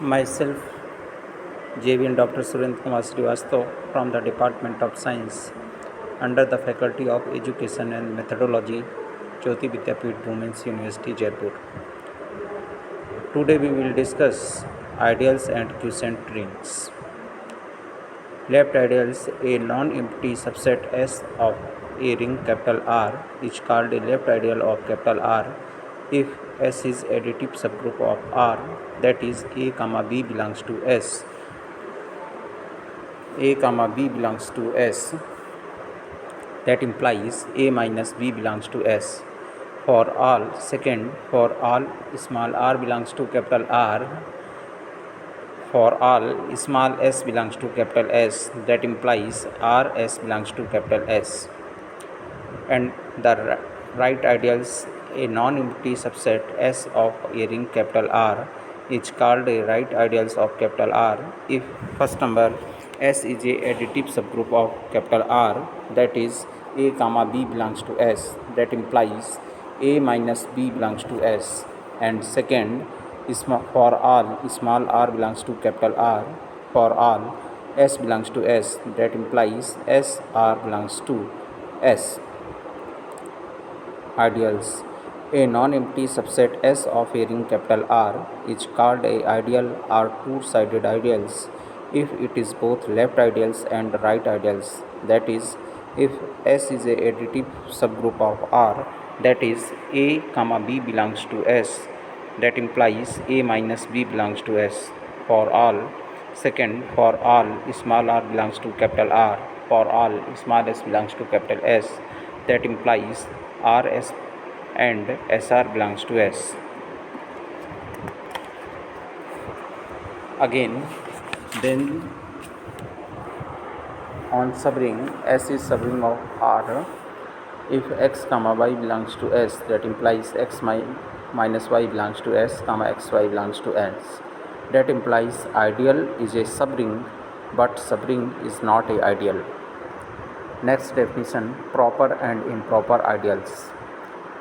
Myself, JVN Dr. Surendra Kumar Srivastav from the Department of Science under the Faculty of Education and Methodology, Jyoti Vidyapeeth Women's University, Jaipur. Today we will discuss ideals and quiescent rings. Left ideals, a non-empty subset S of a ring capital R, is called a left ideal of capital R if S is additive subgroup of R, that is A, B belongs to S. A, B belongs to S, that implies A minus B belongs to S. For all, second, for all small r belongs to capital R, for all small s belongs to capital S, that implies R s belongs to capital S. And the right ideals, a non-empty subset S of a ring capital R, is called a right ideals of capital R if first number S is a additive subgroup of capital R, that is A, B belongs to S, that implies A minus B belongs to S. And second, for all small r belongs to capital R, for all S belongs to S, that implies S r belongs to S. Ideals, a non-empty subset S of a ring capital R is called a ideal or two-sided ideals if it is both left ideals and right ideals, that is, if S is a additive subgroup of R, that is A, B belongs to S, that implies A minus B belongs to S. For all, second, for all small r belongs to capital R, for all small s belongs to capital S, that implies R s and SR belongs to S. Again, then on subring, S is subring of R if x, y belongs to S, that implies x minus y belongs to S, xy belongs to S. That implies ideal is a subring, but subring is not a ideal. Next definition, proper and improper ideals.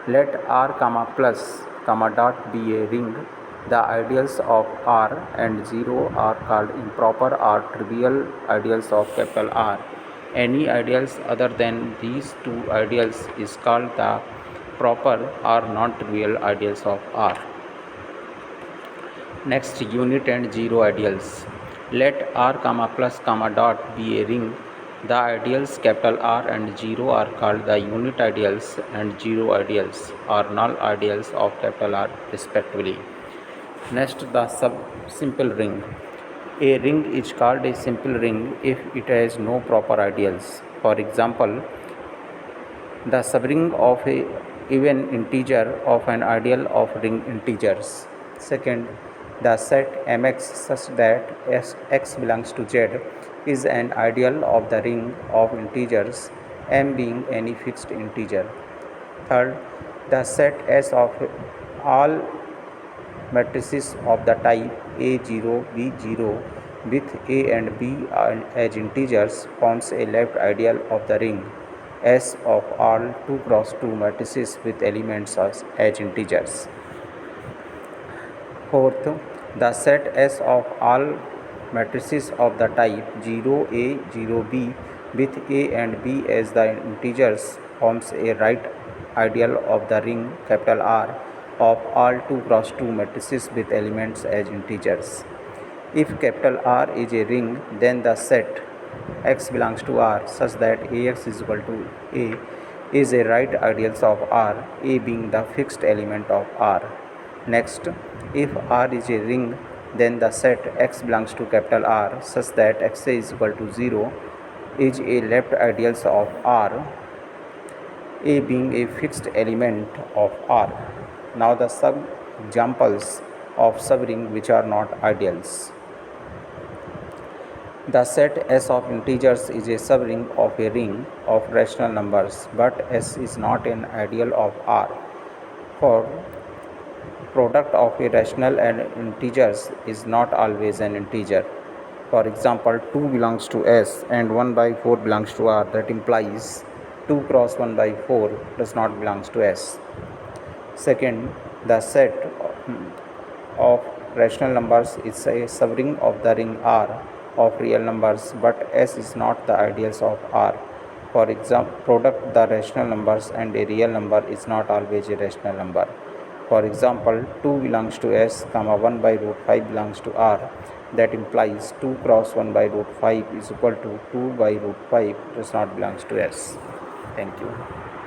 Let R, plus, dot be a ring. The ideals of R and 0 are called improper or trivial ideals of capital R. Any ideals other than these two ideals is called the proper or non-trivial ideals of R. Next, unit and 0 ideals. Let R, plus, dot be a ring. The ideals capital R and 0 are called the unit ideals and 0 ideals or null ideals of capital R respectively. Next, the simple ring. A ring is called a simple ring if it has no proper ideals. For example, the subring of a even integer of an ideal of ring integers. Second, the set Mx such that x belongs to Z is an ideal of the ring of integers, M being any fixed integer. Third, the set S of all matrices of the type A0, B0 with A and B as integers forms a left ideal of the ring S of all 2 cross 2 matrices with elements as integers. Fourth, the set S of all matrices of the type 0A, 0B with A and B as the integers forms a right ideal of the ring capital R of all 2 cross 2 matrices with elements as integers. If capital R is a ring, then the set X belongs to R such that Ax is equal to A is a right ideals of R, A being the fixed element of R. Next, if R is a ring, then the set X belongs to capital R such that X is equal to 0 is a left ideals of R, A being a fixed element of R. Now the sub-examples of subring which are not ideals. The set S of integers is a subring of a ring of rational numbers, but S is not an ideal of R. For product of a rational and integers is not always an integer. For example, 2 belongs to S and 1 by 4 belongs to R. That implies 2 cross 1 by 4 does not belongs to S. Second, the set of rational numbers is a subring of the ring R of real numbers, but S is not the ideals of R. For example, product the rational numbers and a real number is not always a rational number. For example, 2 belongs to S, 1 by root 5 belongs to R. That implies 2 cross 1 by root 5 is equal to 2 by root 5 does not belongs to S. Thank you.